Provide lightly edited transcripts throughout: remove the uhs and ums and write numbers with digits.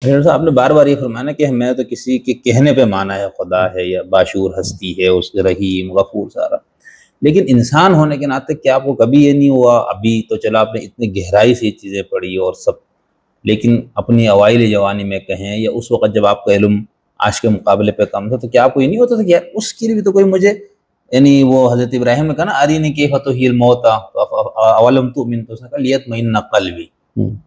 Doctor صاحب آپ نے بار بار یہ فرمایا نا کہ میں تو کسی کے کہنے پہ مانا ہے خدا ہے یا باشعور ہستی ہے، اس رحیم غفور سارا، لیکن انسان ہونے کے ناطے کیا آپ کو کبھی یہ نہیں ہوا؟ ابھی تو چلا آپ نے اتنی گہرائی سے یہ چیزیں پڑھی اور سب، لیکن اپنی اوائل جوانی میں کہیں یا اس وقت جب آپ کا علم آج کے مقابلے پہ کم تھا، تو کیا آپ کو یہ نہیں ہوتا تھا کہ یار اس کے لیے بھی تو کوئی مجھے، یعنی وہ حضرت ابراہیم نے کہا نا ارینی کیف تحیی الموتی، اولم تؤمن، تو اس نے کہا لیطمئن قلبی.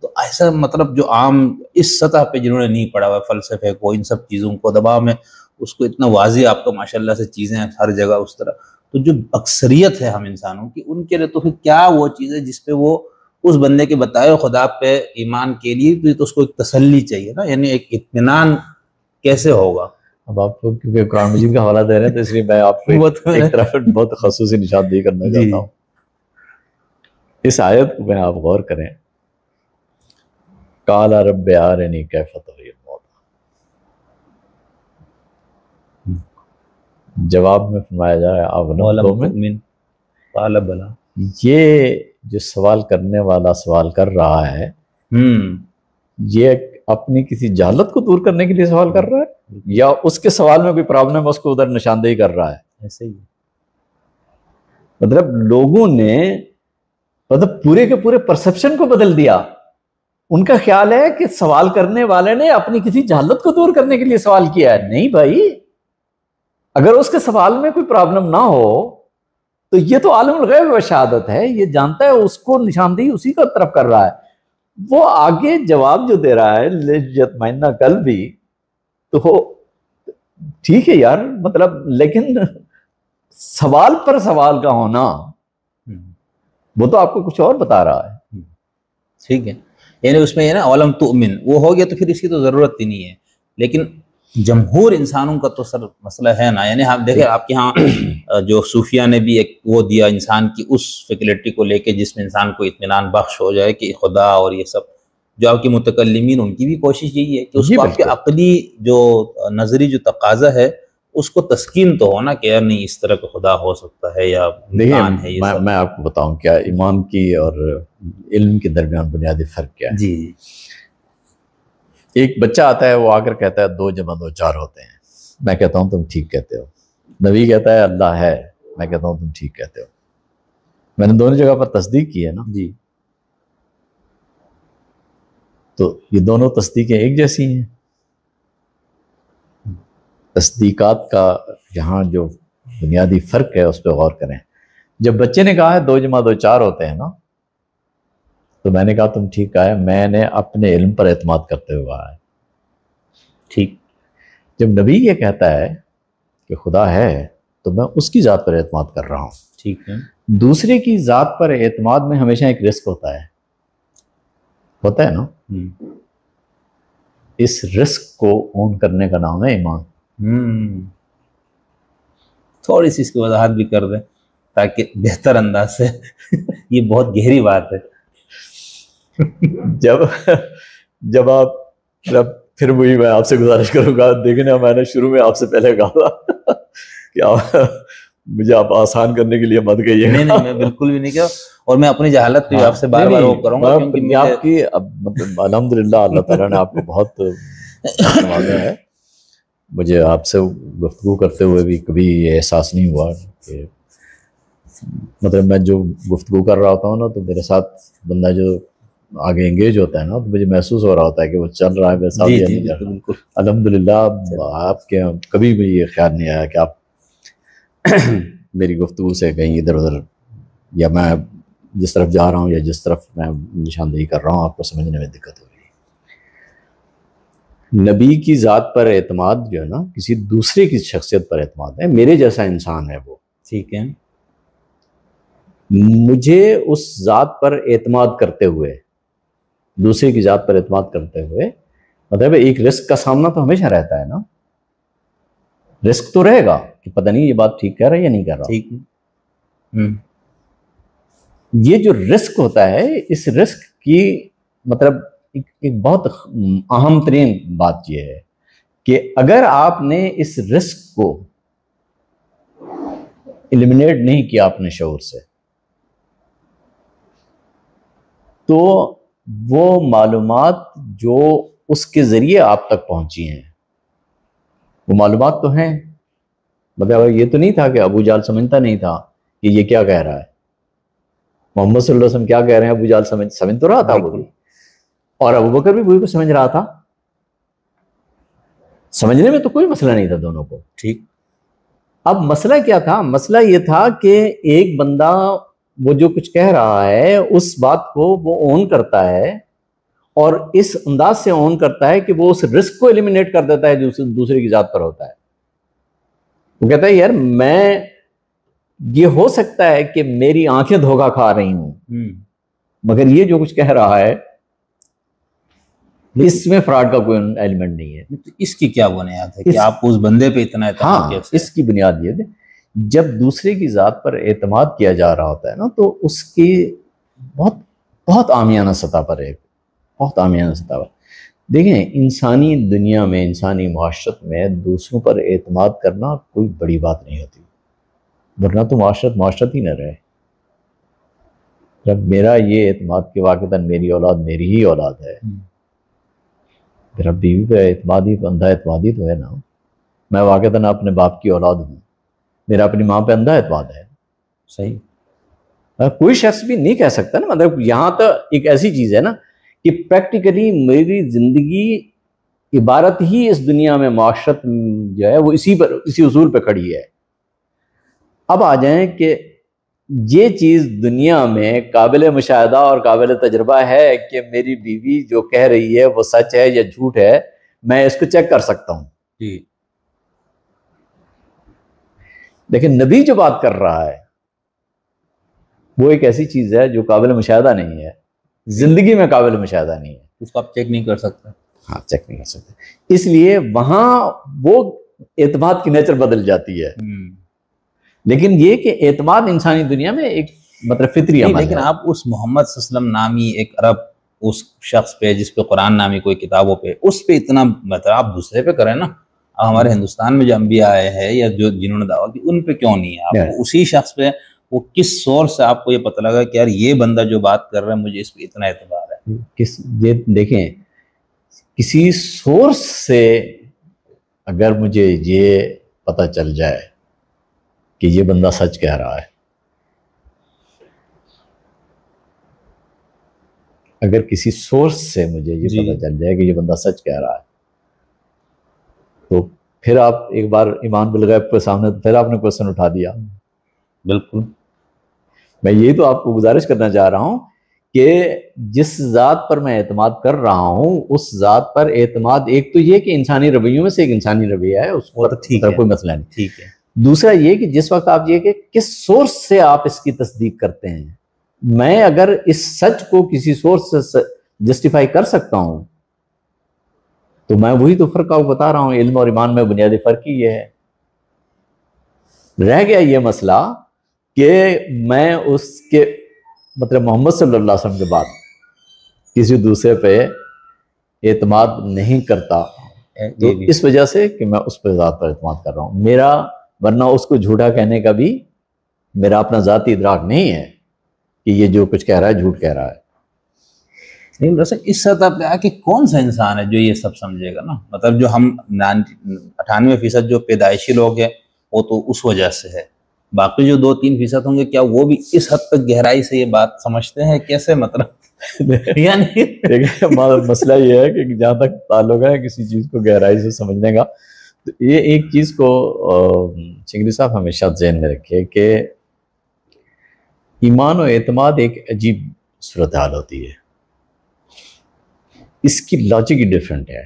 تو ایسا مطلب جو عام اس سطح پہ جنہوں نے نہیں پڑھا ہوا فلسفے کو، ان سب چیزوں کو دباؤ میں، اس کو اتنا واضح آپ کا ماشاءاللہ سے چیزیں ہیں ہر جگہ اس طرح، تو جو اکثریت ہے ہم انسانوں کی، ان کے لیے تو پھر کیا وہ چیز ہے جس پہ وہ اس بندے کے بتائے خدا پہ ایمان کے لیے بھی تو اس کو ایک تسلی چاہیے نا، یعنی ایک اطمینان کیسے ہوگا؟ اب آپ کو کیونکہ قرآن مجید کا حوالہ دے رہے ہیں تو اس لیے میں آپ کو ایک طرف بہت خصوصی نشاندہی کرنا چاہتا ہوں. اس آیت میں آپ غور کریں، قال رب ارنی کیف تحیی الموتی، جواب میں فرمایا جا رہا ہے اولم تؤمن، قال بلا. یہ جو سوال کرنے والا سوال کر رہا ہے یہ اپنی کسی جہالت کو دور کرنے کے لیے سوال کر رہا ہے یا اس کے سوال میں کوئی پرابلم ہے اس کو ادھر نشاندہی کر رہا ہے؟ ایسے ہی مطلب لوگوں نے مطلب پورے کے پورے پرسپشن کو بدل دیا. ان کا خیال ہے کہ سوال کرنے والے نے اپنی کسی جہالت کو دور کرنے کے لیے سوال کیا ہے. نہیں بھائی، اگر اس کے سوال میں کوئی پرابلم نہ ہو تو یہ تو عالم الغیب و شہادت ہے، یہ جانتا ہے، اس کو نشاندہی اسی کا طرف کر رہا ہے. وہ آگے جواب جو دے رہا ہے لیطمئن قلبی، تو ٹھیک ہے یار، مطلب لیکن سوال پر سوال کا ہونا وہ تو آپ کو کچھ اور بتا رہا ہے. ٹھیک ہے، یعنی اس میں یہ نا اولم تؤمن وہ ہو گیا تو پھر اس کی تو ضرورت ہی نہیں ہے. لیکن جمہور انسانوں کا تو سر مسئلہ ہے نا، یعنی آپ دیکھیں آپ کے ہاں جو صوفیہ نے بھی ایک وہ دیا انسان کی اس فیکلٹی کو لے کے جس میں انسان کو اطمینان بخش ہو جائے کہ خدا اور یہ سب، جو آپ کے متکلمین ان کی بھی کوشش یہی ہے کہ اس کو آپ کے عقلی جو نظری جو تقاضا ہے اس کو تسکین تو ہونا کہ یار نہیں اس طرح کا خدا ہو سکتا ہے یا امکان ہے. یہ میں آپ کو بتاؤں کیا ایمان کی اور علم کے درمیان بنیادی فرق کیا ہے. جی ایک بچہ آتا ہے، وہ آ کر کہتا ہے 2 + 2 4 ہوتے ہیں. میں کہتا ہوں تم ٹھیک کہتے ہو. نبی کہتا ہے اللہ ہے، میں کہتا ہوں تم ٹھیک کہتے ہو. میں نے دونوں جگہ پر تصدیق کی ہے نا. جی تو یہ دونوں تصدیقیں ایک جیسی ہیں. تصدیقات کا یہاں جو بنیادی فرق ہے اس پہ غور کریں. جب بچے نے کہا ہے 2 + 2 4 ہوتے ہیں نا، تو میں نے کہا تم ٹھیک کہا ہے، میں نے اپنے علم پر اعتماد کرتے ہوئے کہا ہے. ٹھیک. جب نبی یہ کہتا ہے کہ خدا ہے تو میں اس کی ذات پر اعتماد کر رہا ہوں. ٹھیک ہے. دوسرے کی ذات پر اعتماد میں ہمیشہ ایک رسک ہوتا ہے نا. اس رسک کو اون کرنے کا نام ہے ایمان. تھوڑی سی اس کی وضاحت بھی کر دیں تاکہ بہتر انداز سے یہ بہت گہری بات ہے. جب آپ پھر وہی میں آپ سے گزارش کروں گا، دیکھنا میں نے شروع میں آپ سے پہلے کہا تھا کہ مجھے آپ آسان کرنے کے لیے مت کہیے. نہیں میں بالکل بھی نہیں کہا، اور میں اپنی جہالت پہ آپ سے بار بار وہ کروں گا کیونکہ آپ کی مطلب الحمدللہ اللہ تعالیٰ نے آپ کو بہت نوازا ہے. مجھے آپ سے گفتگو کرتے ہوئے بھی کبھی یہ احساس نہیں ہوا کہ مطلب میں جو گفتگو کر رہا ہوتا ہوں نا تو میرے ساتھ بندہ جو آگے انگیج ہوتا ہے نا تو مجھے محسوس ہو رہا ہوتا ہے کہ وہ چل رہا ہے میرے ساتھ. بالکل الحمدللہ آپ کے کبھی بھی یہ خیال نہیں آیا کہ آپ میری گفتگو سے کہیں ادھر ادھر یا میں جس طرف جا رہا ہوں یا جس طرف میں نشاندہی کر رہا ہوں آپ کو سمجھنے میں دقت ہو رہی ہے. نبی کی ذات پر اعتماد جو ہے نا کسی دوسرے کی شخصیت پر اعتماد ہے. میرے جیسا انسان ہے وہ، ٹھیک ہے، مجھے اس ذات پر اعتماد کرتے ہوئے، دوسرے کی ذات پر اعتماد کرتے ہوئے مطلب ایک رسک کا سامنا تو ہمیشہ رہتا ہے نا. رسک تو رہے گا کہ پتہ نہیں یہ بات ٹھیک کہہ رہا ہے یا نہیں کہہ رہا. ٹھیک ہے. یہ جو رسک ہوتا ہے، اس رسک کی مطلب ایک بہت اہم ترین بات یہ ہے کہ اگر آپ نے اس رسک کو ایلیمنیٹ نہیں کیا اپنے شعور سے تو وہ معلومات جو اس کے ذریعے آپ تک پہنچی ہیں، وہ معلومات تو ہیں. مطلب یہ تو نہیں تھا کہ ابو جہل سمجھتا نہیں تھا کہ یہ کیا کہہ رہا ہے، محمد صلی اللہ علیہ وسلم کیا کہہ رہے ہیں ابو جہل سمجھ تو رہا تھا وہ بھی، اور ابو بکر بھی وہی کو سمجھ رہا تھا. سمجھنے میں تو کوئی مسئلہ نہیں تھا دونوں کو. ٹھیک. اب مسئلہ کیا تھا؟ مسئلہ یہ تھا کہ ایک بندہ وہ جو کچھ کہہ رہا ہے اس بات کو وہ اون کرتا ہے، اور اس انداز سے اون کرتا ہے کہ وہ اس رسک کو ایلیمینیٹ کر دیتا ہے جو دوسرے کی ذات پر ہوتا ہے. وہ کہتا ہے یار میں یہ ہو سکتا ہے کہ میری آنکھیں دھوکہ کھا رہی ہوں، مگر یہ جو کچھ کہہ رہا ہے اس میں فراڈ کا کوئی ایلیمنٹ نہیں ہے. اس کی کیا بنیاد ہے کہ آپ اس بندے پہ اتنا اعتماد کیسے؟ ہاں، اس کی بنیاد یہ ہے جب دوسرے کی ذات پر اعتماد کیا جا رہا ہوتا ہے نا تو اس کی بہت عامیانہ سطح پر ہے، بہت عامیانہ سطح پر. دیکھیں انسانی دنیا میں، انسانی معاشرت میں دوسروں پر اعتماد کرنا کوئی بڑی بات نہیں ہوتی، ورنہ تو معاشرت ہی نہ رہے. جب میرا یہ اعتماد کہ واقعتاً میری اولاد میری ہی اولاد ہے، میرا بیوی پہ اندھا اعتمادی تو ہے نا، میں واقعتاً اپنے باپ کی اولاد ہوں، میرا اپنی ماں پہ اندھا اعتماد ہے. صحیح، کوئی شخص بھی نہیں کہہ سکتا نا. مطلب یہاں تو ایک ایسی چیز ہے نا کہ پریکٹیکلی میری زندگی عبارت ہی اس دنیا میں معاشرت جو ہے وہ اسی اصول پہ کھڑی ہے. اب آ جائیں کہ یہ چیز دنیا میں قابل مشاہدہ اور قابل تجربہ ہے کہ میری بیوی جو کہہ رہی ہے وہ سچ ہے یا جھوٹ ہے، میں اس کو چیک کر سکتا ہوں. لیکن نبی جو بات کر رہا ہے وہ ایک ایسی چیز ہے جو قابل مشاہدہ نہیں ہے، زندگی میں قابل مشاہدہ نہیں ہے، اس کو آپ چیک نہیں کر سکتے. ہاں، چیک نہیں کر سکتے. اس لیے وہاں وہ اعتماد کی نیچر بدل جاتی ہے. لیکن یہ کہ اعتماد انسانی دنیا میں ایک مطلب فطری عمل ہے. لیکن آپ اس محمد صلی اللہ علیہ وسلم نامی ایک عرب اس شخص پہ جس پہ قرآن نامی کوئی کتابوں پہ اس پہ اتنا مطلب آپ دوسرے پہ کریں نا. اب ہمارے ہندوستان میں جو انبیاء آئے ہیں یا جو جنہوں نے دعوت دی ان پہ کیوں نہیں ہے؟ آپ اسی شخص پہ وہ کس سورس سے آپ کو یہ پتہ لگا کہ یار یہ بندہ جو بات کر رہا ہے مجھے اس پہ اتنا اعتبار ہے؟ یہ دیکھیں کسی سورس سے اگر مجھے یہ پتہ چل جائے کہ یہ بندہ سچ کہہ رہا ہے، اگر کسی سورس سے مجھے یہ پتہ چل جائے کہ یہ بندہ سچ کہہ رہا ہے تو پھر آپ ایک بار ایمان بالغیب کے سامنے پھر آپ نے کوسچن اٹھا دیا. بالکل. میں یہی تو آپ کو گزارش کرنا چاہ رہا ہوں کہ جس ذات پر میں اعتماد کر رہا ہوں اس ذات پر اعتماد ایک تو یہ کہ انسانی رویوں میں سے ایک انسانی رویہ ہے، اس کو کوئی مسئلہ نہیں. ٹھیک ہے. دوسرا یہ کہ جس وقت آپ یہ کہ کس سورس سے آپ اس کی تصدیق کرتے ہیں. میں اگر اس سچ کو کسی سورس سے جسٹیفائی کر سکتا ہوں تو میں وہی تو فرق آپ بتا رہا ہوں. علم اور ایمان میں بنیادی فرق ہی یہ ہے. رہ گیا یہ مسئلہ کہ میں اس کے مطلب محمد صلی اللہ علیہ وسلم کے بعد کسی دوسرے پہ اعتماد نہیں کرتا تو اس وجہ سے کہ میں اس پہ ذات پر اعتماد کر رہا ہوں. میرا ورنہ اس کو جھوٹا کہنے کا بھی میرا اپنا ذاتی ادراک نہیں ہے کہ یہ جو کچھ کہہ رہا ہے جھوٹ کہہ رہا ہے. لیکن دراصل اس سطح پہ آ کے کون سا انسان ہے جو یہ سب سمجھے گا نا؟ مطلب جو ہم 98% جو پیدائشی لوگ ہیں وہ تو اس وجہ سے ہے، باقی جو 2-3% ہوں گے کیا وہ بھی اس حد تک گہرائی سے یہ بات سمجھتے ہیں؟ کیسے مطلب یعنی مسئلہ یہ ہے کہ جہاں تک تعلق ہے کسی چیز کو گہرائی سے سمجھنے کا تو یہ ایک چیز کو چنگری صاحب ہمیشہ ذہن میں رکھے کہ ایمان و اعتماد ایک عجیب صورتحال ہوتی ہے. اس کی لاجک ہی ڈیفرنٹ ہے.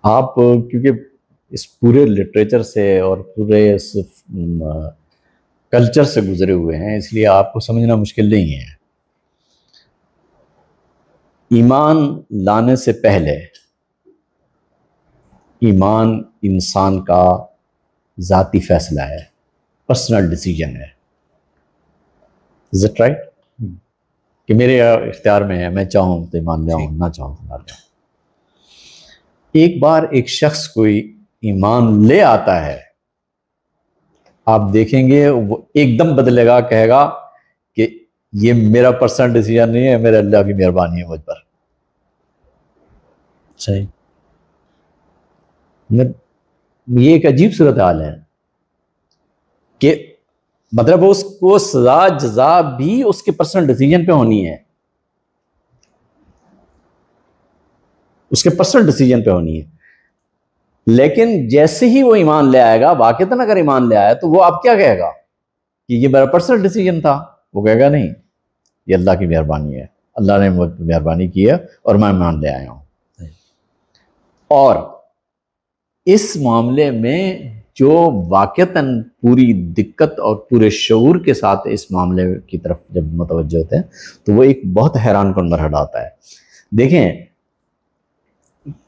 آپ کیونکہ اس پورے لٹریچر سے اور پورے اس کلچر سے گزرے ہوئے ہیں اس لیے آپ کو سمجھنا مشکل نہیں ہے. ایمان لانے سے پہلے ایمان انسان کا ذاتی فیصلہ ہے، پرسنل ڈیسیجن ہے. Is it right? کہ میرے اختیار میں ہے، میں چاہوں تو ایمان لے آؤں، نہ چاہوں تو نہ لے آؤں. ایک بار ایک شخص کوئی ایمان لے آتا ہے آپ دیکھیں گے وہ ایک دم بدلے گا، کہے گا کہ یہ میرا پرسنل ڈیسیجن نہیں ہے، میرے اللہ کی مہربانی ہے مجھ پر. صحیح. یہ ایک عجیب صورتحال ہے کہ مطلب اس کو سزا جزا بھی اس کے پرسنل ڈیسیجن پہ ہونی ہے، اس کے پرسنل ڈیسیجن پہ ہونی ہے. لیکن جیسے ہی وہ ایمان لے آئے گا، واقعتاً اگر ایمان لے آیا تو وہ آپ کیا کہے گا کہ یہ میرا پرسنل ڈیسیجن تھا؟ وہ کہے گا نہیں، یہ اللہ کی مہربانی ہے، اللہ نے مجھ پہ مہربانی کی ہے اور میں ایمان لے آیا ہوں. اور اس معاملے میں جو واقعتاً پوری دقت اور پورے شعور کے ساتھ اس معاملے کی طرف جب متوجہ ہوتے ہیں تو وہ ایک بہت حیران کن مرحلہ آتا ہے. دیکھیں،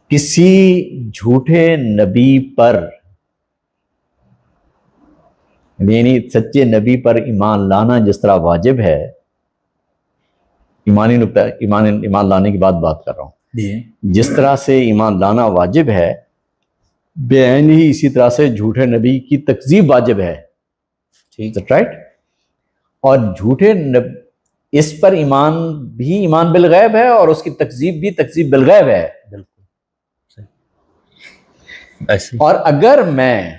کسی جھوٹے نبی پر یعنی سچے نبی پر ایمان لانا جس طرح واجب ہے، ایمانی نقطہ ایمان لانے کی بات کر رہا ہوں، جس طرح سے ایمان لانا واجب ہے، بے عین ہی اسی طرح سے جھوٹے نبی کی تکذیب واجب ہے. ٹھیک ہے، رائٹ. اور جھوٹے اس پر ایمان بھی ایمان بالغیب ہے اور اس کی تکذیب بھی تکذیب بالغیب ہے. بالکل. اور اگر میں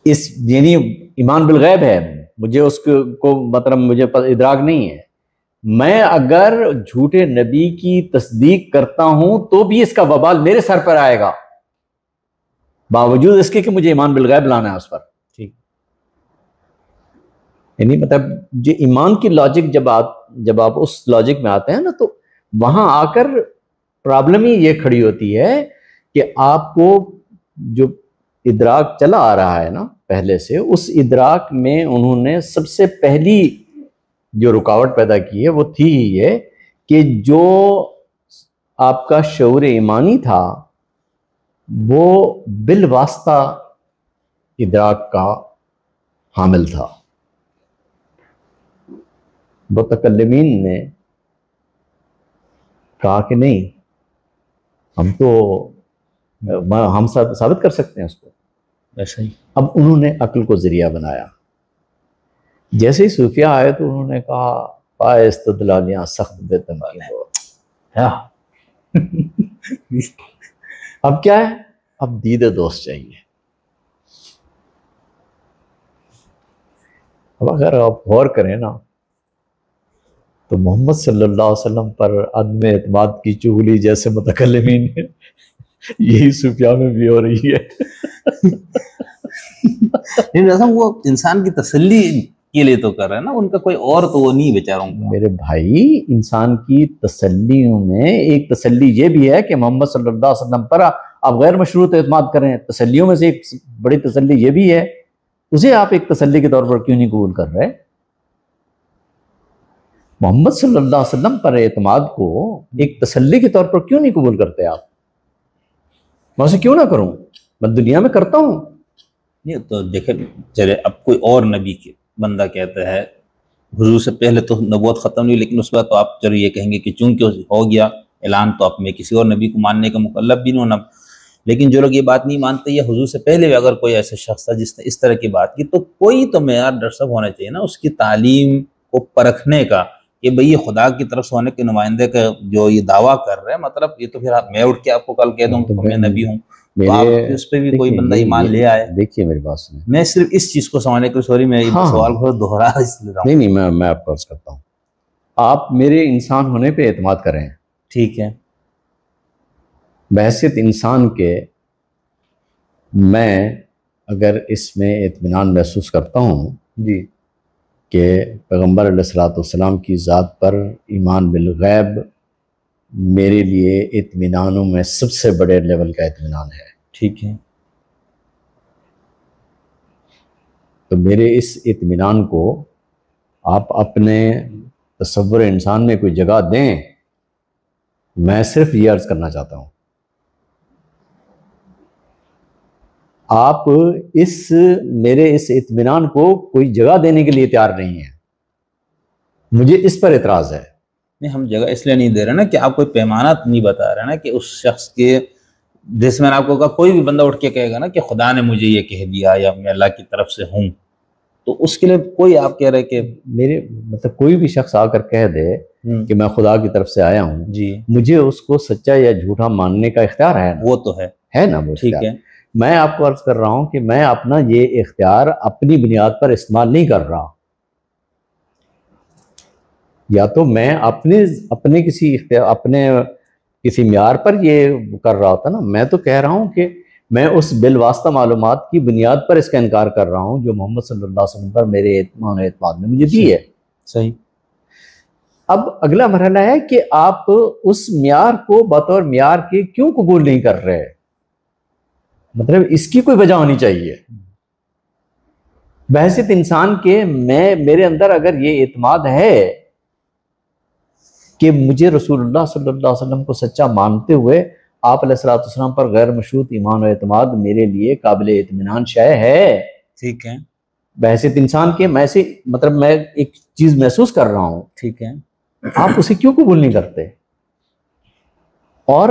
اس یعنی ایمان بالغیب ہے، مجھے اس کو مطلب مجھے ادراک نہیں ہے، میں اگر جھوٹے نبی کی تصدیق کرتا ہوں تو بھی اس کا وبال میرے سر پر آئے گا، باوجود اس کے کہ مجھے ایمان بالغیب لانا ہے اس پر. ٹھیک. یعنی مطلب جو ایمان کی لاجک جب آپ اس لاجک میں آتے ہیں نا، تو وہاں آ کر پرابلم ہی یہ کھڑی ہوتی ہے کہ آپ کو جو ادراک چلا آ رہا ہے نا پہلے سے، اس ادراک میں انہوں نے سب سے پہلی جو رکاوٹ پیدا کی ہے وہ تھی یہ کہ جو آپ کا شعور ایمانی تھا وہ بالواسطہ ادراک کا حامل تھا. متکلمین نے کہا کہ نہیں، ہم ثابت کر سکتے ہیں اس کو. ایسا ہی. اب انہوں نے عقل کو ذریعہ بنایا. جیسے ہی صوفیہ آئے تو انہوں نے کہا پائے استدلالیاں سخت بے تنقید ہو. اب کیا ہے؟ اب دید دوست چاہیے. اب اگر آپ غور کریں نا تو محمد صلی اللہ علیہ وسلم پر عدم اعتماد کی چغلی جیسے متکلمین ہیں، یہی صوفیہ میں بھی ہو رہی ہے. وہ انسان کی تسلی کے لیے تو کر رہے ہیں نا، ان کا کوئی اور تو وہ نہیں بیچاروں کا. میرے بھائی، انسان کی تسلیوں میں ایک تسلی یہ بھی ہے کہ محمد صلی اللہ علیہ وسلم پر آپ غیر مشروط اعتماد کریں. تسلیوں میں سے ایک بڑی تسلی یہ بھی ہے، اسے آپ ایک تسلی کے طور پر کیوں نہیں قبول کر رہے؟ محمد صلی اللہ علیہ وسلم پر اعتماد کو ایک تسلی کے طور پر کیوں نہیں قبول کرتے آپ؟ میں اسے کیوں نہ کروں؟ میں دنیا میں کرتا ہوں. یہ تو دیکھیں، چلے اب کوئی اور نبی کے بندہ کہتا ہے حضور سے پہلے تو نبوت ختم نہیں، لیکن اس بعد تو آپ چلو یہ کہیں گے کہ چونکہ ہو گیا اعلان تو اب میں کسی اور نبی کو ماننے کا مکلف بھی نہیں ہونا. لیکن جو لوگ یہ بات نہیں مانتے، یہ حضور سے پہلے بھی اگر کوئی ایسا شخص تھا جس نے اس طرح کی بات کی، تو کوئی تو معیار درصب ہونا چاہیے نا اس کی تعلیم کو پرکھنے کا کہ بھئی یہ خدا کی طرف سے ہونے کے نمائندے کا جو یہ دعویٰ کر رہے ہیں، مطلب یہ تو پھر میں اٹھ کے آپ کو کل کہہ دوں کہ میں نبی ہوں، تو آپ اس پہ بھی کوئی بندہ ایمان لے آئے. دیکھیے میری بات سنیں، میں صرف اس چیز کو سمجھنے کے سوری میں سوال کو دوہرا اس لیے رہا ہوں. نہیں میں آپ کو عرض کرتا ہوں، آپ میرے انسان ہونے پہ اعتماد کریں. ٹھیک ہے. بحیثیت انسان کے میں اگر اس میں اطمینان محسوس کرتا ہوں جی کہ پیغمبر علیہ الصلوۃ والسلام کی ذات پر ایمان بالغیب میرے لیے اطمینانوں میں سب سے بڑے لیول کا اطمینان ہے. ٹھیک ہے. تو میرے اس اطمینان کو آپ اپنے تصور انسان میں کوئی جگہ دیں. میں صرف یہ عرض کرنا چاہتا ہوں، آپ میرے اس اطمینان کو کوئی جگہ دینے کے لیے تیار نہیں ہیں. مجھے اس پر اعتراض ہے. نہیں، ہم جگہ اس لیے نہیں دے رہے نا کہ آپ کوئی پیمانہ نہیں بتا رہے نا کہ اس شخص کے، جس میں نے آپ کو کہا کوئی بھی بندہ اٹھ کے کہے گا نا کہ خدا نے مجھے یہ کہہ دیا یا میں اللہ کی طرف سے ہوں، تو اس کے لیے کوئی آپ کہہ رہے کہ میرے مطلب کوئی بھی شخص آ کر کہہ دے کہ میں خدا کی طرف سے آیا ہوں جی مجھے اس کو سچا یا جھوٹا ماننے کا اختیار ہے نا، وہ تو ہے نا وہ ٹھیک اختیار۔ ہے، میں آپ کو عرض کر رہا ہوں کہ میں اپنا یہ اختیار اپنی بنیاد پر استعمال نہیں کر رہا، یا تو میں اپنے کسی اختیار اپنے کسی معیار پر یہ کر رہا ہوتا نا، میں تو کہہ رہا ہوں کہ میں اس بالواسطہ معلومات کی بنیاد پر اس کا انکار کر رہا ہوں جو محمد صلی اللہ علیہ وسلم پر میرے اعتماد نے مجھے دی ہے۔ صحیح۔ اب اگلا مرحلہ ہے کہ آپ اس معیار کو بطور معیار کے کیوں قبول نہیں کر رہے، مطلب اس کی کوئی وجہ ہونی چاہیے۔ بحیثیت انسان کے میرے اندر اگر یہ اعتماد ہے کہ مجھے رسول اللہ صلی اللہ علیہ وسلم کو سچا مانتے ہوئے آپ علیہ الصلوۃ والسلام پر غیر مشروط ایمان و اعتماد میرے لیے قابل اطمینان شے ہے، ٹھیک ہے، بحیثیت انسان کے میں سے مطلب میں ایک چیز محسوس کر رہا ہوں، ٹھیک ہے، آپ اسے کیوں قبول نہیں کرتے؟ اور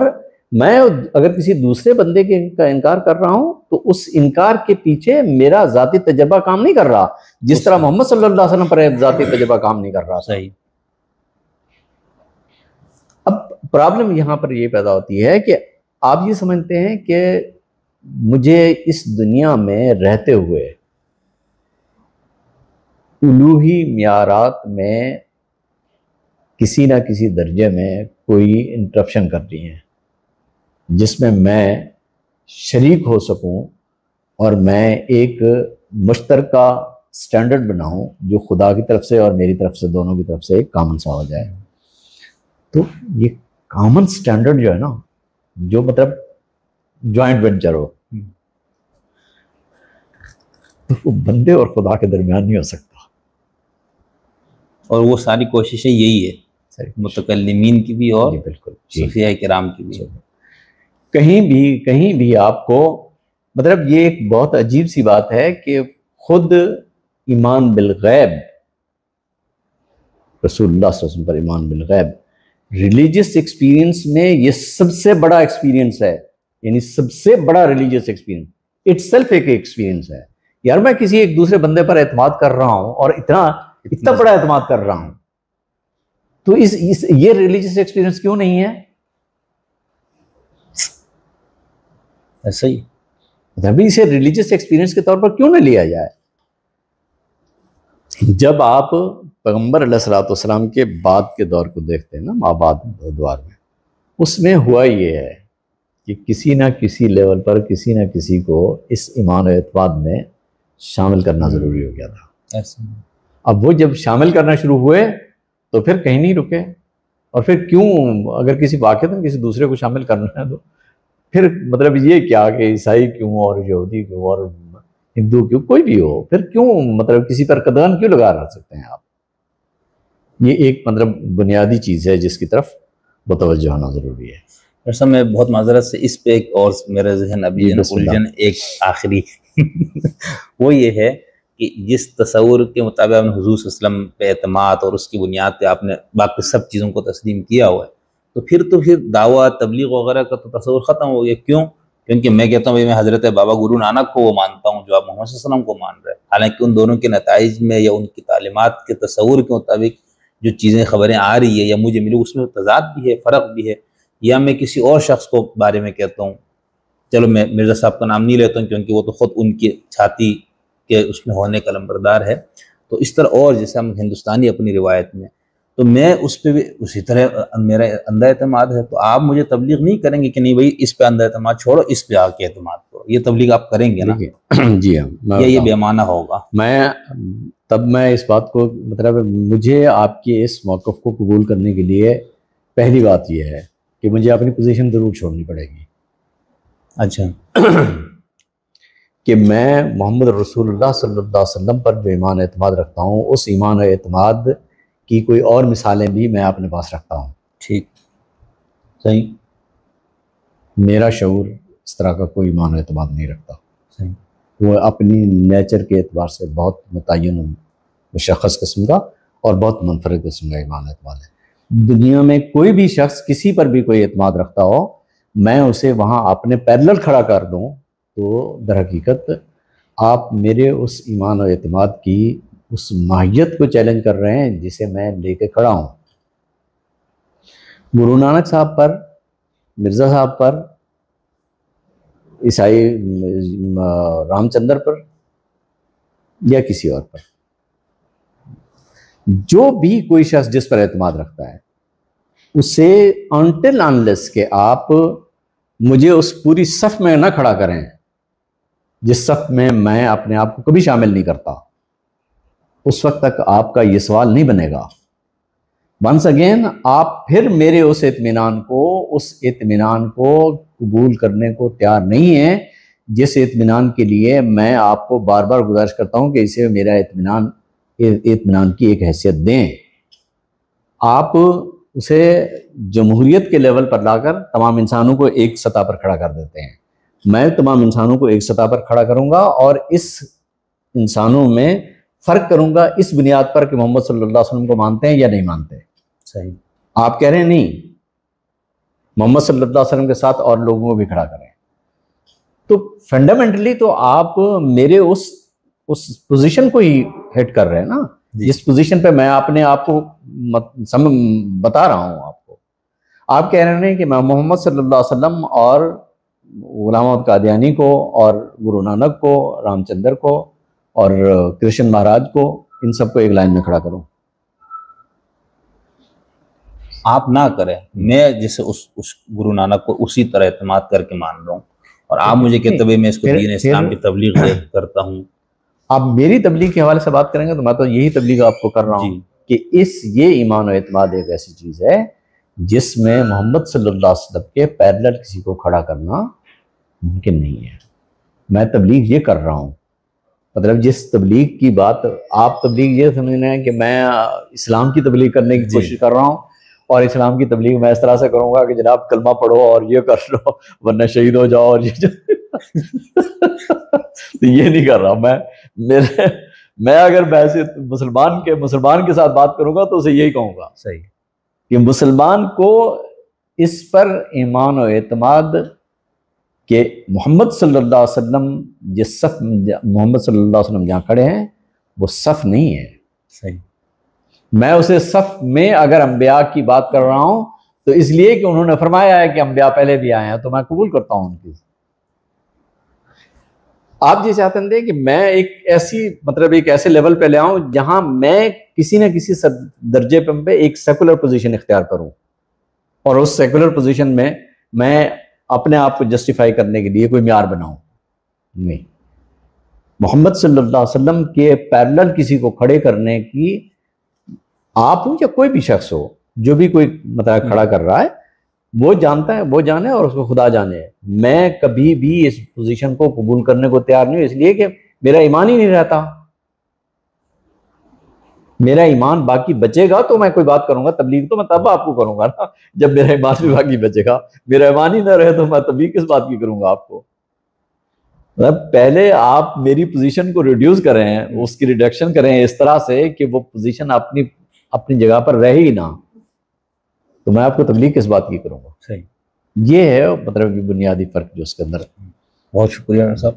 میں اگر کسی دوسرے بندے کا انکار کر رہا ہوں تو اس انکار کے پیچھے میرا ذاتی تجربہ کام نہیں کر رہا، جس طرح محمد صلی اللہ علیہ وسلم پر ذاتی تجربہ کام نہیں کر رہا۔ صحیح۔ اب پرابلم یہاں پر یہ پیدا ہوتی ہے کہ آپ یہ سمجھتے ہیں کہ مجھے اس دنیا میں رہتے ہوئے الوہی معیارات میں کسی نہ کسی درجے میں کوئی انٹرپشن کر رہی ہیں جس میں شریک ہو سکوں اور میں ایک مشترکہ سٹینڈرڈ بناؤں جو خدا کی طرف سے اور میری طرف سے دونوں کی طرف سے ایک کامن سا ہو جائے۔ تو یہ کامن سٹینڈرڈ جو ہے نا، جو مطلب جوائنٹ وینچر ہو، تو وہ بندے اور خدا کے درمیان نہیں ہو سکتا، اور وہ ساری کوششیں یہی ہے متکلمین کی بھی اور بالکل صوفیاء کرام کی بھی۔ کہیں بھی آپ کو مطلب یہ ایک بہت عجیب سی بات ہے کہ خود ایمان بالغیب، رسول اللہ صلی اللہ علیہ وسلم پر ایمان بالغیب ریلیجس ایکسپیرینس میں یہ سب سے بڑا ایکسپیرینس ہے، یعنی سب سے بڑا ریلیجس ایکسپیرینس اٹ سیلف ایک ایکسپیرینس ہے۔ یار میں کسی ایک دوسرے بندے پر اعتماد کر رہا ہوں اور اتنا بڑا اعتماد کر رہا ہوں، تو یہ ریلیجس ایکسپیرینس کیوں نہیں ہے؟ ایسا ہی مطلب اسے ریلیجس ایکسپیرینس کے طور پر کیوں نہ لیا جائے؟ جب آپ پیغمبر علیہ الصلوۃ والسلام کے بعد کے دور کو دیکھتے ہیں نا، مابعد دور میں، اس میں ہوا یہ ہے کہ کسی نہ کسی لیول پر کسی نہ کسی کو اس ایمان و اعتماد میں شامل کرنا ضروری ہو گیا تھا۔ اب وہ جب شامل کرنا شروع ہوئے تو پھر کہیں نہیں رکے، اور پھر کیوں اگر کسی واقعہ میں کسی دوسرے کو شامل کرنا ہے تو پھر مطلب یہ کیا کہ عیسائی کیوں اور یہودی کیوں اور ہندو کیوں، کوئی بھی ہو، پھر کیوں مطلب کسی پر قدغن کیوں لگا رہ سکتے ہیں آپ؟ یہ ایک مطلب بنیادی چیز ہے جس کی طرف متوجہ ہونا ضروری ہے۔ ڈاکٹر صاحب میں بہت معذرت سے اس پہ ایک اور میرے ذہن ابھی الجھن ایک آخری وہ یہ ہے کہ جس تصور کے مطابق آپ نے حضور صلی اللہ علیہ وسلم پہ اعتماد اور اس کی بنیاد پہ آپ نے باقی سب چیزوں کو تسلیم کیا ہوا ہے، تو پھر دعویٰ تبلیغ وغیرہ کا تو تصور ختم ہو گیا۔ کیوں؟ کیونکہ میں کہتا ہوں میں حضرت بابا گرو نانک کو وہ مانتا ہوں جو آپ محمد صلی اللہ علیہ وسلم کو مان رہے ہیں، حالانکہ ان دونوں کے نتائج میں یا ان کی تعلیمات کے تصور کے مطابق جو چیزیں خبریں آ رہی ہے یا مجھے ملی اس میں تضاد بھی ہے، فرق بھی ہے۔ یا میں کسی اور شخص کو بارے میں کہتا ہوں، چلو میں مرزا صاحب کا نام نہیں لیتا ہوں کیونکہ وہ تو خود ان کی چھاتی کے اس میں ہونے کا لمبردار ہے، تو اس طرح اور جیسے ہم ہندوستانی اپنی روایت میں، تو میں اس پہ بھی اسی طرح میرا اندھا اعتماد ہے، تو آپ مجھے تبلیغ نہیں کریں گے کہ نہیں بھائی اس پہ اندھا اعتماد چھوڑو، اس پہ آ کے اعتماد کرو، یہ تبلیغ آپ کریں گے نا؟ جی ہاں، یہ بے معنی ہوگا۔ میں اس بات کو مطلب مجھے آپ کے اس موقف کو قبول کرنے کے لیے پہلی بات یہ ہے کہ مجھے اپنی پوزیشن ضرور چھوڑنی پڑے گی۔ اچھا، کہ میں محمد رسول اللہ صلی اللہ علیہ وسلم پر جو ایمان اعتماد رکھتا ہوں، اس ایمان اعتماد کی کوئی اور مثالیں بھی میں اپنے پاس رکھتا ہوں۔ ٹھیک، صحیح۔ میرا شعور اس طرح کا کوئی ایمان اعتماد نہیں رکھتا، صحیح۔ وہ اپنی نیچر کے اعتبار سے بہت متعین مشخص قسم کا اور بہت منفرد قسم کا ایمان اعتماد ہے۔ دنیا میں کوئی بھی شخص کسی پر بھی کوئی اعتماد رکھتا ہو، میں اسے وہاں اپنے پیرلل کھڑا کر دوں تو در حقیقت آپ میرے اس ایمان و اعتماد کی اس ماہیت کو چیلنج کر رہے ہیں جسے میں لے کے کھڑا ہوں. گرو نانک صاحب پر، مرزا صاحب پر، عیسائی رام چندر پر یا کسی اور پر، جو بھی کوئی شخص جس پر اعتماد رکھتا ہے، اسے انٹل انلیس کہ آپ مجھے اس پوری صف میں نہ کھڑا کریں جس صف میں اپنے آپ کو کبھی شامل نہیں کرتا، اس وقت تک آپ کا یہ سوال نہیں بنے گا. ونس اگین آپ پھر میرے اس اطمینان کو قبول کرنے کو تیار نہیں ہیں، جس اطمینان کے لیے میں آپ کو بار بار گزارش کرتا ہوں کہ اسے میرا اطمینان کی ایک حیثیت دیں. آپ اسے جمہوریت کے لیول پر لا کر تمام انسانوں کو ایک سطح پر کھڑا کر دیتے ہیں. میں تمام انسانوں کو ایک سطح پر کھڑا کروں گا اور اس انسانوں میں فرق کروں گا اس بنیاد پر کہ محمد صلی اللہ علیہ وسلم کو مانتے ہیں یا نہیں مانتے. صحیح. آپ کہہ رہے ہیں نہیں، محمد صلی اللہ علیہ وسلم کے ساتھ اور لوگوں کو بھی کھڑا کریں. تو فنڈامنٹلی تو آپ میرے اس پوزیشن کو ہی ہٹ کر رہے ہیں نا، جس پوزیشن پہ میں اپنے آپ کو بتا رہا ہوں آپ کو. آپ کہہ رہے ہیں کہ میں محمد صلی اللہ علیہ وسلم اور غلام احمد قادیانی کو اور گرو نانک کو، رام چندر کو اور کرشن مہاراج کو، ان سب کو ایک لائن میں کھڑا کروں. آپ نہ کریں، میں جیسے اس گرو نانک کو اسی طرح اعتماد کر کے مان رہا ہوں، اور آپ مجھے کہتے ہوئے میں اس کو دین اسلام کی تبلیغ کرتا ہوں. آپ میری تبلیغ کے حوالے سے بات کریں گے تو میں تو یہی تبلیغ آپ کو کر رہا ہوں کہ یہ ایمان و اعتماد ایک ایسی چیز ہے جس میں محمد صلی اللہ علیہ وسلم کے پیرلل کسی کو کھڑا کرنا ممکن نہیں ہے. میں تبلیغ یہ کر رہا ہوں، مطلب جس تبلیغ کی بات آپ تبلیغ یہ سمجھنا ہے کہ میں اسلام کی تبلیغ کرنے کی کوشش کر رہا ہوں، اور اسلام کی تبلیغ میں اس طرح سے کروں گا کہ جناب کلمہ پڑھو اور یہ کر لو ورنہ شہید ہو جاؤ، اور یہ نہیں کر رہا. میں اگر ویسے مسلمان کے ساتھ بات کروں گا تو اسے یہی کہوں گا صحیح کہ مسلمان کو اس پر ایمان و اعتماد کہ محمد صلی اللہ علیہ وسلم جس صف محمد صلی اللہ علیہ وسلم جہاں کھڑے ہیں وہ صف نہیں ہے. صحیح. میں اسے صف میں اگر انبیاء کی بات کر رہا ہوں تو اس لیے کہ انہوں نے فرمایا ہے کہ انبیاء پہلے بھی آئے ہیں، تو میں قبول کرتا ہوں ان کی. آپ یہ چاہتے ہیں کہ میں ایک ایسے لیول پہ لے آؤں جہاں میں کسی نہ کسی درجے پہ ایک سیکولر پوزیشن اختیار کروں، اور اس سیکولر پوزیشن میں اپنے آپ کو جسٹیفائی کرنے کے لیے کوئی معیار بناؤں. نہیں، محمد صلی اللہ علیہ وسلم کے پیرلل کسی کو کھڑے کرنے کی، آپ ہو یا کوئی بھی شخص ہو، جو بھی کوئی مطلب کھڑا کر رہا ہے وہ جانتا ہے، وہ جانے اور اس کو خدا جانے. میں کبھی بھی اس پوزیشن کو قبول کرنے کو تیار نہیں ہوں، اس لیے کہ میرا ایمان ہی نہیں رہتا. میرا ایمان باقی بچے گا تو میں کوئی بات کروں گا. تبلیغ تو میں تب آپ کو کروں گا نا جب میرا ایمان بھی باقی بچے گا. میرا ایمان ہی نہ رہے تو میں تبلیغ کس بات کی کروں گا آپ کو. پہلے آپ میری پوزیشن کو ریڈیوس کریں، اس کی ریڈکشن کریں اس طرح سے کہ وہ پوزیشن اپنی جگہ پر رہے ہی نہ، تو میں آپ کو تبلیغ کس بات کی کروں گا. صحیح. یہ ہے مطلب بنیادی فرق جو اس کے اندر. بہت شکریہ صاحب.